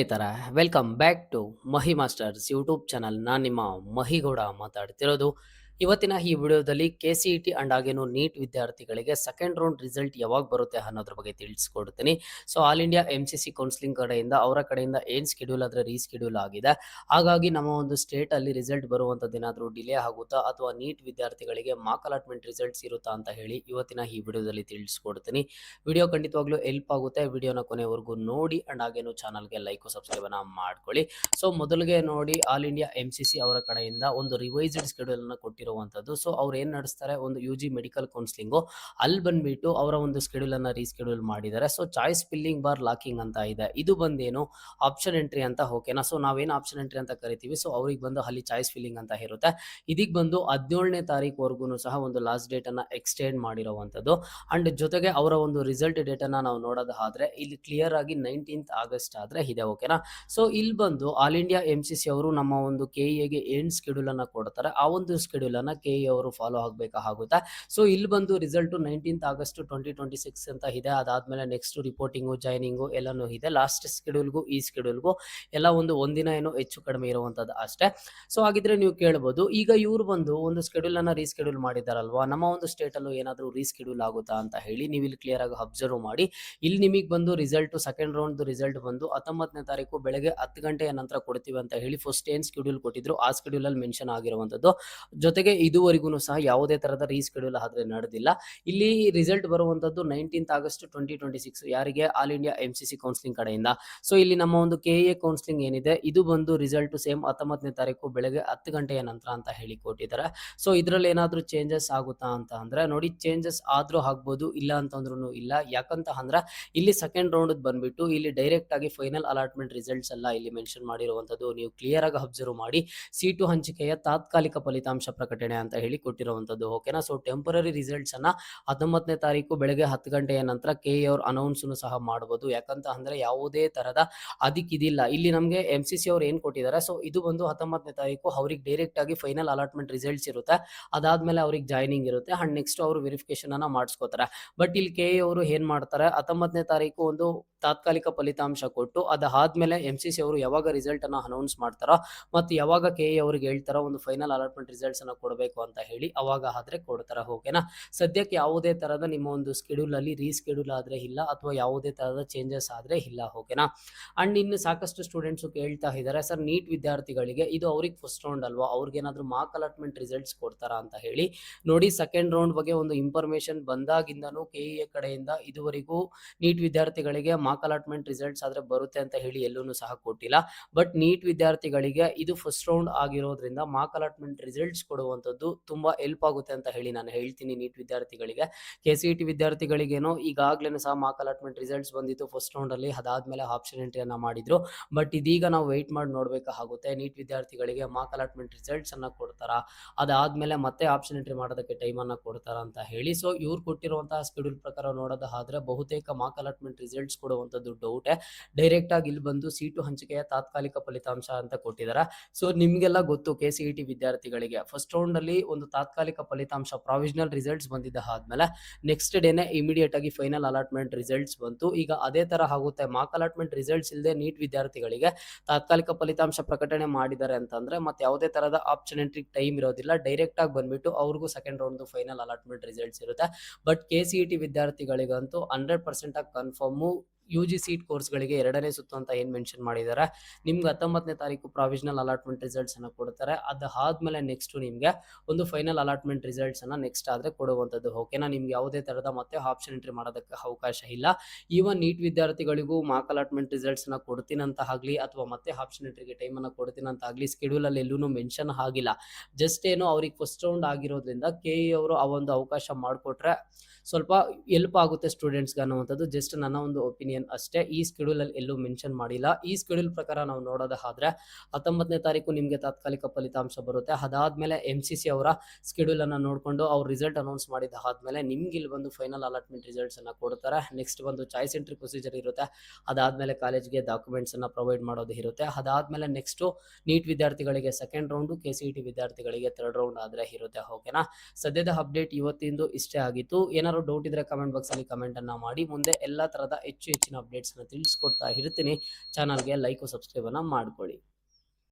ಸ್ನೇಹಿತರ welcome back to Mahi masters YouTube channel. ನಾನು ನಿಮ್ಮ ಮಹಿಗೌಡ ಮಾತಾಡ್ತಿರೋದು. ಇವತ್ತಿನ ಈ ವಿಡಿಯೋದಲ್ಲಿ KCET ಅಂಡ್ ಹಾಗೇನು ನೀಟ್ ವಿದ್ಯಾರ್ಥಿಗಳಿಗೆ ಸೆಕೆಂಡ್ ರೌಂಡ್ ರಿಸಲ್ಟ್ ಯಾವಾಗ ಬರುತ್ತೆ ಅನ್ನೋದ್ರ ಬಗ್ಗೆ ತಿಳಿಸ್ಕೊಡ್ತೀನಿ. So all India MCC counselling ಕಡೆಯಿಂದ ಅವರ ಕಡೆಯಿಂದ ಏನು ಸ್ಕೆಡ್ಯೂಲ್ ಆದರೆ ರೀಸ್ಕೆಡ್ಯೂಲ್ ಆಗಿದೆ. ಹಾಗಾಗಿ ನಮ್ಮ ಒಂದು ಸ್ಟೇಟ್ ಅಲ್ಲಿ ರಿಸಲ್ಟ್ ಬರುವಂಥದ್ದು ಏನಾದರೂ ಡಿಲೇ ಆಗುತ್ತಾ ಅಥವಾ ನೀಟ್ ವಿದ್ಯಾರ್ಥಿಗಳಿಗೆ ಮಾರ್ಕ್ ಅಲಾಟ್ಮೆಂಟ್ ರಿಸಲ್ಟ್ಸ್ ಇರುತ್ತಾ ಅಂತ ಹೇಳಿ ಇವತ್ತಿನ ಈ ವಿಡಿಯೋದಲ್ಲಿ ತಿಳಿಸ್ಕೊಡ್ತೀನಿ. ವಿಡಿಯೋ ಖಂಡಿತವಾಗ್ಲೂ ಹೆಲ್ಪ್ ಆಗುತ್ತೆ. ವಿಡಿಯೋನ ಕೊನೆವರೆಗೂ ನೋಡಿ ಅಂಡ್ ಹಾಗೇನು ಚಾನಲ್ಗೆ ಲೈಕ್ ಸಬ್ಸ್ಕ್ರೈಬ್ ಅನ್ನ ಮಾಡ್ಕೊಳ್ಳಿ. ಸೊ ಮೊದಲಿಗೆ ನೋಡಿ, ಆಲ್ ಇಂಡಿಯಾ MCC ಅವರ ಕಡೆಯಿಂದ ಒಂದು ರಿವೈಸ್ಡ್ ಸ್ಕೆಡ್ಯೂಲ್ ಅನ್ನು ಕೊಟ್ಟಿರುವಂತದ್ದು. ಸೊ ಅವ್ರು ಏನ್ ನಡೆಸ್ತಾರೆ, ಒಂದು UG ಮೆಡಿಕಲ್ ಕೌನ್ಸಿಲಿಂಗ್ ಅಲ್ಲಿ ಬಂದ್ಬಿಟ್ಟು ಅವರ ಒಂದು ಸ್ಕೆಡ್ಯೂಲ್ ಅನ್ನ ರೀಸ್ಕೆಡ್ಯೂಲ್ ಮಾಡಿದ್ದಾರೆ. So choice filling bar locking ಅಂತ ಇದೆ, ಇದು ಬಂದೇನು ಆಪ್ಷನ್ ಎಂಟ್ರಿ ಅಂತ. ಓಕೆನಾ. ಸೊ ನಾವೇನು ಆಪ್ಷನ್ ಎಂಟ್ರಿ ಅಂತ ಕರಿತೀವಿ, ಸೊ ಅವ್ರಿಗೆ ಬಂದು ಅಲ್ಲಿ ಚಾಯ್ಸ್ ಫಿಲ್ಲಿಂಗ್ ಅಂತ ಇರುತ್ತೆ. ಇದಕ್ಕೆ ಬಂದು 17ನೇ ತಾರೀಕುವರೆಗೂ ಸಹ ಒಂದು ಲಾಸ್ಟ್ ಡೇಟ್ ಅನ್ನ ಎಕ್ಸ್ಟೆಂಡ್ ಮಾಡಿರುವಂತದ್ದು. ಅಂಡ್ ಜೊತೆಗೆ ಅವರ ಒಂದು ರಿಸಲ್ಟ್ ಡೇಟ್ ಅನ್ನ ನಾವು ನೋಡೋದಾದ್ರೆ ಇಲ್ಲಿ ಕ್ಲಿಯರ್ ಆಗಿ 19th ಆಗಸ್ಟ್ ಆದ್ರೆ ಇದೆ. ಓಕೆನಾ. ಸೊ ಇಲ್ಲಿ ಬಂದು ಆಲ್ ಇಂಡಿಯಾ MCC ಅವರು ನಮ್ಮ ಒಂದು KEAಗೆ ಏನ್ ಸ್ಕೆಡ್ಯೂಲ್ ಅನ್ನ ಕೊಡ್ತಾರೆ, ಆ ಒಂದು ಸ್ಕೆಡ್ಯೂಲ್ ಅನ್ನ KE ಅವರು ಫಾಲೋ ಆಗಬೇಕಾಗುತ್ತೆ. ಸೊ ಇಲ್ಲಿ ಬಂದು ರಿಸಲ್ಟ್ 19th ಆಗಸ್ಟ್ 2026 ಅಂತ ಇದೆ. ಅದಾದ್ಮೇಲೆ ನೆಕ್ಸ್ಟ್ ರಿಪೋರ್ಟಿಂಗು, ಜಾಯ್ನಿಂಗು ಎಲ್ಲಾನು ಇದೆ. ಲಾಸ್ಟ್ ಸ್ಕೆಡ್ಯೂಲ್ಗೂ ಈ ಸ್ಕೆಡ್ಯೂಲ್ಗೂ ಎಲ್ಲ ಒಂದಿನ ಏನೋ ಹೆಚ್ಚು ಕಡಿಮೆ ಇರುವಂತದ್ದು ಅಷ್ಟೇ. ಸೊ ಹಾಗಿದ್ರೆ ನೀವು ಕೇಳ್ಬೋದು, ಈಗ ಇವ್ರು ಬಂದು ಒಂದು ಸ್ಕೆಡ್ಯೂಲ್ ಅನ್ನ ರೀಸ್ಕೆಡ್ಯೂಲ್ ಮಾಡಿದಾರಲ್ವಾ, ನಮ್ಮ ಒಂದು ಸ್ಟೇಟ್ ಅಲ್ಲೂ ಏನಾದರೂ ರೀಸ್ಕೆಡ್ಯೂಲ್ ಆಗುತ್ತಾ ಅಂತ ಹೇಳಿ ನೀವು ಇಲ್ಲಿ ಕ್ಲಿಯರ್ ಆಗಿ ಅಬ್ಸರ್ವ್ ಮಾಡಿ. ಇಲ್ಲಿ ನಿಮಗೆ ಬಂದು ರಿಸಲ್ಟ್ ಸೆಕೆಂಡ್ ರೌಂಡ್ ರಿಸಲ್ಟ್ ಬಂದು 19ನೇ ತಾರೀಕು ಬೆಳಗ್ಗೆ 10 ಗಂಟೆಯ ನಂತರ ಕೊಡ್ತೀವಿ ಅಂತ ಹೇಳಿ ಫಸ್ಟ್ ಏನ್ ಸ್ಕೆಡ್ಯೂಲ್ ಕೊಟ್ಟಿದ್ರು ಆ ಸ್ಕೆಡ್ಯೂಲ್ ಅಲ್ಲಿ ಮೆನ್ಷನ್ ಆಗಿರುವಂತದ್ದು. ಜೊತೆಗೆ ಇದುವರೆಗೂ ಸಹ ಯಾವುದೇ ತರಹದ ರೀಸ್ಕೆಡ್ಯೂಲ್ ಆದ್ರೆ ನಡೆದಿಲ್ಲ. ಇಲ್ಲಿ ರಿಸಲ್ಟ್ ಬರುವಂತದ್ದು 19th ಆಗಸ್ಟ್ 2026 ಯಾರಿಗೆ, ಆಲ್ ಇಂಡಿಯಾ MCC ಕೌನ್ಸಿಲಿಂಗ್ ಕಡೆಯಿಂದ. ಸೊ ಇಲ್ಲಿ ನಮ್ಮ ಒಂದು KE ಕೌನ್ಸಿಲಿಂಗ್ ಏನಿದೆ ಇದು ಬಂದು ರಿಸಲ್ಟ್ ಸೇಮ್ 19ನೇ ತಾರೀಕು ಬೆಳಗ್ಗೆ 10 ಗಂಟೆಯ ನಂತರ ಅಂತ ಹೇಳಿ ಕೊಟ್ಟಿದ್ದಾರೆ. ಸೊ ಇದರಲ್ಲಿ ಏನಾದರೂ ಚೇಂಜಸ್ ಆಗುತ್ತಾ ಅಂತ ಅಂದ್ರೆ ನೋಡಿ, ಚೇಂಜಸ್ ಆದ್ರೂ ಆಗ್ಬೋದು, ಇಲ್ಲ ಅಂತಂದ್ರೂ ಇಲ್ಲ. ಯಾಕಂತ ಅಂದ್ರೆ ಇಲ್ಲಿ ಸೆಕೆಂಡ್ ರೌಂಡ್ ಬಂದ್ಬಿಟ್ಟು ಇಲ್ಲಿ ಡೈರೆಕ್ಟ್ ಆಗಿ ಫೈನಲ್ ಅಲಾಟ್ಮೆಂಟ್ ರಿಸಲ್ಟ್ಸ್ ಎಲ್ಲ ಇಲ್ಲಿ ಮೆನ್ಷನ್ ಮಾಡಿರುವಂತದ್ದು ನೀವು ಕ್ಲಿಯರ್ ಆಗಿ ಅಬ್ಸರ್ವ್ ಮಾಡಿ. ಸೀಟು ಹಂಚಿಕೆಯ ತಾತ್ಕಾಲಿಕ ಫಲಿತಾಂಶ ಪ್ರಕಟಣೆ ಅಂತ ಹೇಳಿ ಕೊಟ್ಟಿರುವಂತದ್ದು. ಓಕೆನಾ. ಸೊ ಟೆಂಪರರಿ ರಿಸಲ್ಟ್ಸ್ ಅನ್ನ 19ನೇ ತಾರೀಕು ಬೆಳಗ್ಗೆ 10 ಗಂಟೆಯ ನಂತರ KE ಅವರು ಅನೌನ್ಸ್ ಸಹ ಮಾಡಬಹುದು. ಯಾಕಂತ ಅಂದ್ರೆ ಯಾವುದೇ ತರದ ಅದಕ್ಕಿದಿಲ್ಲ. ಇಲ್ಲಿ ನಮಗೆ MCC ಅವ್ರು ಏನ್ ಕೊಟ್ಟಿದ್ದಾರೆ, ಸೊ ಇದು ಬಂದು 19ನೇ ತಾರೀಕು ಅವ್ರಿಗೆ ಡೈರೆಕ್ಟ್ ಆಗಿ ಫೈನಲ್ ಅಲಾಟ್ಮೆಂಟ್ ರಿಸಲ್ಟ್ಸ್ ಇರುತ್ತೆ. ಅದಾದ್ಮೇಲೆ ಅವ್ರಿಗೆ ಜಾಯ್ನಿಂಗ್ ಇರುತ್ತೆ ಅಂಡ್ ನೆಕ್ಸ್ಟ್ ಅವರು ವೆರಿಫಿಕೇಶನ್ ಅನ್ನ ಮಾಡಿಸ್ಕೋತಾರೆ. ಬಟ್ ಇಲ್ಲಿ KE ಅವರು ಏನ್ ಮಾಡ್ತಾರೆ, 19ನೇ ತಾರೀಕು ಒಂದು ತಾತ್ಕಾಲಿಕ ಫಲಿತಾಂಶ ಕೊಟ್ಟು ಅದಾದ್ಮೇಲೆ MCC ಅವರು ಯಾವಾಗ ರಿಸಲ್ಟ್ ಅನ್ನ ಅನೌನ್ಸ್ ಮಾಡ್ತಾರೋ ಮತ್ತು ಯಾವಾಗ KE ಅವ್ರಿಗೆ ಹೇಳ್ತಾರೋ ಒಂದು ಫೈನಲ್ ಅಲಾಟ್ಮೆಂಟ್ ರಿಸಲ್ಟ್ಸ್ ಅನ್ನ ಕೊಡಬೇಕು ಅಂತ ಹೇಳಿ ಅವಾಗ ಆದ್ರೆ ಕೊಡ್ತಾರೆ. ಓಕೆನಾ. ಸದ್ಯಕ್ಕೆ ಯಾವುದೇ ತರದ ನಿಮ್ಮ ಒಂದು ಸ್ಕೆಡ್ಯೂಲ್ ಅಲ್ಲಿ ರೀಸ್ಕೆಡ್ಯೂಲ್ ಆದ್ರೆ ಇಲ್ಲ ಅಥವಾ ಯಾವುದೇ ತರದ ಚೇಂಜಸ್ ಆದ್ರೆ ಇಲ್ಲ. ಓಕೆನಾ. ಅಂಡ್ ಇನ್ನು ಸಾಕಷ್ಟು ಸ್ಟೂಡೆಂಟ್ಸ್ ಕೇಳ್ತಾ ಇದ್ದಾರೆ, ಸರ್ ನೀಟ್ ವಿದ್ಯಾರ್ಥಿಗಳಿಗೆ ಇದು ಅವ್ರಿಗೆ ಫಸ್ಟ್ ರೌಂಡ್ ಅಲ್ವಾ, ಅವ್ರಿಗೇನಾದ್ರೂ ಮಾರ್ಕ್ ಅಲಾಟ್ಮೆಂಟ್ ರಿಸಲ್ಟ್ಸ್ ಕೊಡ್ತಾರಾ ಅಂತ ಹೇಳಿ. ನೋಡಿ, ಸೆಕೆಂಡ್ ರೌಂಡ್ ಬಗ್ಗೆ ಒಂದು ಇನ್ಫಾರ್ಮೇಶನ್ ಬಂದಾಗಿಂದನೂ KE ಕಡೆಯಿಂದ ಇದುವರೆಗೂ ನೀಟ್ ವಿದ್ಯಾರ್ಥಿಗಳಿಗೆ ಮಾರ್ಕ್ ಅಲಾಟ್ಮೆಂಟ್ ರಿಸಲ್ಟ್ಸ್ ಆದ್ರೆ ಬರುತ್ತೆ ಅಂತ ಹೇಳಿ ಎಲ್ಲೂ ಸಹ ಕೊಟ್ಟಿಲ್ಲ. ಬಟ್ ನೀಟ್ ವಿದ್ಯಾರ್ಥಿಗಳಿಗೆ ಇದು ಫಸ್ಟ್ ರೌಂಡ್ ಆಗಿರೋದ್ರಿಂದ ಮಾರ್ಕ್ ಅಲಾಟ್ಮೆಂಟ್ ರಿಸಲ್ಟ್ಸ್ ಕೊಡುವಂಥದ್ದು ತುಂಬಾ ಹೆಲ್ಪ್ ಆಗುತ್ತೆ ಅಂತ ಹೇಳಿ ನಾನು ಹೇಳ್ತೀನಿ. ನೀಟ್ ವಿದ್ಯಾರ್ಥಿಗಳಿಗೆ, KCET ವಿದ್ಯಾರ್ಥಿಗಳಿಗೇನೋ ಈಗಾಗಲೇ ಸಹ ಮಾರ್ಕ್ ಅಲಾಟ್ಮೆಂಟ್ ರಿಸಲ್ಟ್ಸ್ ಬಂದಿತ್ತು ಫಸ್ಟ್ ರೌಂಡ್ ಅಲ್ಲಿ, ಅದಾದ್ಮೇಲೆ ಆಪ್ಷನ್ ಎಂಟ್ರಿಯನ್ನ ಮಾಡಿದ್ರು. ಬಟ್ ಇದೀಗ ನಾವು ವೆಯ್ಟ್ ಮಾಡಿ ನೋಡ್ಬೇಕಾಗುತ್ತೆ, ನೀಟ್ ವಿದ್ಯಾರ್ಥಿಗಳಿಗೆ ಮಾರ್ಕ್ ಅಲಾಟ್ಮೆಂಟ್ ರಿಸಲ್ಟ್ಸ್ ಅನ್ನ ಕೊಡ್ತಾರಾ, ಅದಾದ್ಮೇಲೆ ಮತ್ತೆ ಆಪ್ಷನ್ ಎಂಟ್ರಿ ಮಾಡೋದಕ್ಕೆ ಟೈಮ್ ಅನ್ನ ಕೊಡ್ತಾರಾ ಅಂತ ಹೇಳಿ. ಸೊ ಇವ್ರು ಕೊಟ್ಟಿರುವಂತಹ ಸ್ಕೆಡ್ಯೂಲ್ ಪ್ರಕಾರ ನೋಡೋದಾದ್ರೆ ಬಹುತೇಕ ಮಾರ್ಕ್ ಅಲಾಟ್ಮೆಂಟ್ ರಿಸಲ್ಟ್ಸ್ ಕೊಡುವಂಥದ್ದು ಡೌಟೇ. ಡೈರೆಕ್ಟ್ ಆಗಿ ಇಲ್ಲಿ ಬಂದು ಸೀಟು ಹಂಚಿಕೆಯ ತಾತ್ಕಾಲಿಕ ಫಲಿತಾಂಶ ಅಂತ ಕೊಟ್ಟಿದ್ದಾರೆ. ಸೊ ನಿಮ್ಗೆಲ್ಲ ಗೊತ್ತು, KCET ವಿದ್ಯಾರ್ಥಿಗಳಿಗೆ ಫಸ್ಟ್ ರೌಂಡ್ ಅಲ್ಲಿ ಒಂದು ತಾತ್ಕಾಲಿಕ ಫಲಿತಾಂಶ ಪ್ರಾವಿಷನಲ್ ರಿಸಲ್ಟ್ಸ್ ಬಂದಿದ್ದ ಆದ್ಮೇಲೆ ನೆಕ್ಸ್ಟ್ ಡೇನೆ ಇಮಿಡಿಯೇಟ್ ಆಗಿ ಫೈನಲ್ ಅಲಾಟ್ಮೆಂಟ್ ರಿಸಲ್ಟ್ಸ್ ಬಂತು. ಈಗ ಅದೇ ತರ ಆಗುತ್ತೆ, ಮಾರ್ಕ್ ಅಲಾಟ್ಮೆಂಟ್ ರಿಸಲ್ಟ್ಸ್ ಇಲ್ಲದೆ ನೀಟ್ ವಿದ್ಯಾರ್ಥಿಗಳಿಗೆ ತಾತ್ಕಾಲಿಕ ಫಲಿತಾಂಶ ಪ್ರಕಟಣೆ ಮಾಡಿದ್ದಾರೆ ಅಂತಂದ್ರೆ ಮತ್ತೆ ಯಾವುದೇ ತರದ ಆಪ್ಷನ್ ಎಂಟ್ರಿ ಟೈಮ್ ಇರೋದಿಲ್ಲ. ಡೈರೆಕ್ಟ್ ಆಗಿ ಬಂದ್ಬಿಟ್ಟು ಅವ್ರಿಗೂ second round final allotment results ಇರುತ್ತೆ. ಬಟ್ KCET ವಿದ್ಯಾರ್ಥಿಗಳಿಗಂತೂ 100% ಆಗಿ ಕನ್ಫರ್ಮು UG ಸೀಟ್ ಕೋರ್ಸ್ಗಳಿಗೆ 2ನೇ ಸುತ್ತು ಅಂತ ಏನು ಮೆನ್ಷನ್ ಮಾಡಿದ್ದಾರೆ. ನಿಮ್ಗೆ 19ನೇ ತಾರೀಕು ಪ್ರಾವಿಷನಲ್ ಅಲಾಟ್ಮೆಂಟ್ ರಿಸಲ್ಟ್ಸ್ ಅನ್ನ ಕೊಡ್ತಾರೆ. ಅದಾದ್ಮೇಲೆ ನೆಕ್ಸ್ಟ್ ನಿಮ್ಗೆ ಒಂದು ಫೈನಲ್ ಅಲಾಟ್ಮೆಂಟ್ ರಿಸಲ್ಟ್ಸ್ ಅನ್ನ ನೆಕ್ಸ್ಟ್ ಆದ್ರೆ ಕೊಡುವಂಥದ್ದು. ಓಕೆನಾ. ನಿಮ್ಗೆ ಯಾವುದೇ ತರದ ಮತ್ತೆ ಆಪ್ಷನ್ ಎಂಟ್ರಿ ಮಾಡೋದಕ್ಕೆ ಅವಕಾಶ ಇಲ್ಲ. ಈವನ್ ನೀಟ್ ವಿದ್ಯಾರ್ಥಿಗಳಿಗೂ ಮಾರ್ಕ್ ಅಲಾಟ್ಮೆಂಟ್ ರಿಸಲ್ಟ್ಸ್ ನ ಕೊಡ್ತೀನಂತ ಆಗ್ಲಿ ಅಥವಾ ಮತ್ತೆ ಆಪ್ಷನ್ ಎಂಟ್ರಿಗೆ ಟೈಮ್ ಅನ್ನ ಕೊಡ್ತೀನಂತ ಆಗ್ಲಿ ಸ್ಕೆಡ್ಯೂಲ್ ಅಲ್ಲಿ ಎಲ್ಲೂ ಮೆನ್ಷನ್ ಆಗಿಲ್ಲ. ಜಸ್ಟ್ ಏನೋ ಅವ್ರಿಗೆ ಫಸ್ಟ್ ರೌಂಡ್ ಆಗಿರೋದ್ರಿಂದ KE ಅವರು ಆ ಒಂದು ಅವಕಾಶ ಮಾಡಿಕೊಟ್ರೆ ಸ್ವಲ್ಪ ಹೆಲ್ಪ್ ಆಗುತ್ತೆ ಸ್ಟೂಡೆಂಟ್ಸ್ಗೆ ಅನ್ನುವಂಥದ್ದು ಜಸ್ಟ್ ನನ್ನ ಒಂದು ಒಪಿನಿಯನ್ ಅಷ್ಟೇ. ಈ ಸ್ಕೆಡ್ಯೂಲ್ ಅಲ್ಲಿ ಎಲ್ಲೂ ಮೆನ್ಷನ್ ಮಾಡಿಲ್ಲ. ಈ ಸ್ಕೆಡ್ಯೂಲ್ ಪ್ರಕಾರ ನಾವು ನೋಡೋದಾದ್ರೆ 19ನೇ ತಾರೀಕು ನಿಮಗೆ ತಾತ್ಕಾಲಿಕ ಫಲಿತಾಂಶ ಬರುತ್ತೆ. ಅದಾದ್ಮೇಲೆ MCC ಅವರ ಸ್ಕೆಡ್ಯೂಲ್ ಅನ್ನ ನೋಡ್ಕೊಂಡು ಅವ್ರ ರಿಸಲ್ಟ್ ಅನೌನ್ಸ್ ಮಾಡಿದ ಆದ್ಮೇಲೆ ನಿಮ್ಗೆ ಇಲ್ಲಿ ಬಂದು ಫೈನಲ್ ಅಲಾಟ್ಮೆಂಟ್ ರಿಸಲ್ಟ್ಸ್ ಅನ್ನ ಕೊಡ್ತಾರೆ. ನೆಕ್ಸ್ಟ್ ಬಂದು ಚಾಯ್ಸ್ ಎಂಟ್ರಿ ಪ್ರೊಸೀಜರ್ ಇರುತ್ತೆ. ಅದಾದ್ಮೇಲೆ ಕಾಲೇಜ್ಗೆ ಡಾಕ್ಯುಮೆಂಟ್ಸ್ ಅನ್ನ ಪ್ರೊವೈಡ್ ಮಾಡೋದು ಇರುತ್ತೆ. ಅದಾದ್ಮೇಲೆ ನೆಕ್ಸ್ಟ್ ನೀಟ್ ವಿದ್ಯಾರ್ಥಿಗಳಿಗೆ ಸೆಕೆಂಡ್ ರೌಂಡ್, KCET ವಿದ್ಯಾರ್ಥಿಗಳಿಗೆ ಥರ್ಡ್ ರೌಂಡ್ ಆದ್ರೆ ಇರುತ್ತೆ. ಓಕೆನಾ. ಸದ್ಯದ ಅಪ್ಡೇಟ್ ಇವತ್ತಿಂದು ಇಷ್ಟೇ ಆಗಿತ್ತು. ಏನಾದ್ರು ಡೌಟ್ ಇದ್ರೆ ಕಮೆಂಟ್ ಬಾಕ್ಸ್ ಅಲ್ಲಿ ಕಮೆಂಟ್ ಅನ್ನ ಮಾಡಿ. ಮುಂದೆ ಎಲ್ಲಾ ತರದ ಹೆಚ್ಚಿನ ಹೆಚ್ಚಿನ ಅಪ್ಡೇಟ್ಸನ್ನು ತಿಳಿಸ್ಕೊಡ್ತಾ ಇರ್ತೀನಿ. ಚಾನಲ್ಗೆ ಲೈಕು ಸಬ್ಸ್ಕ್ರೈಬನ್ನು ಮಾಡ್ಕೊಳ್ಳಿ.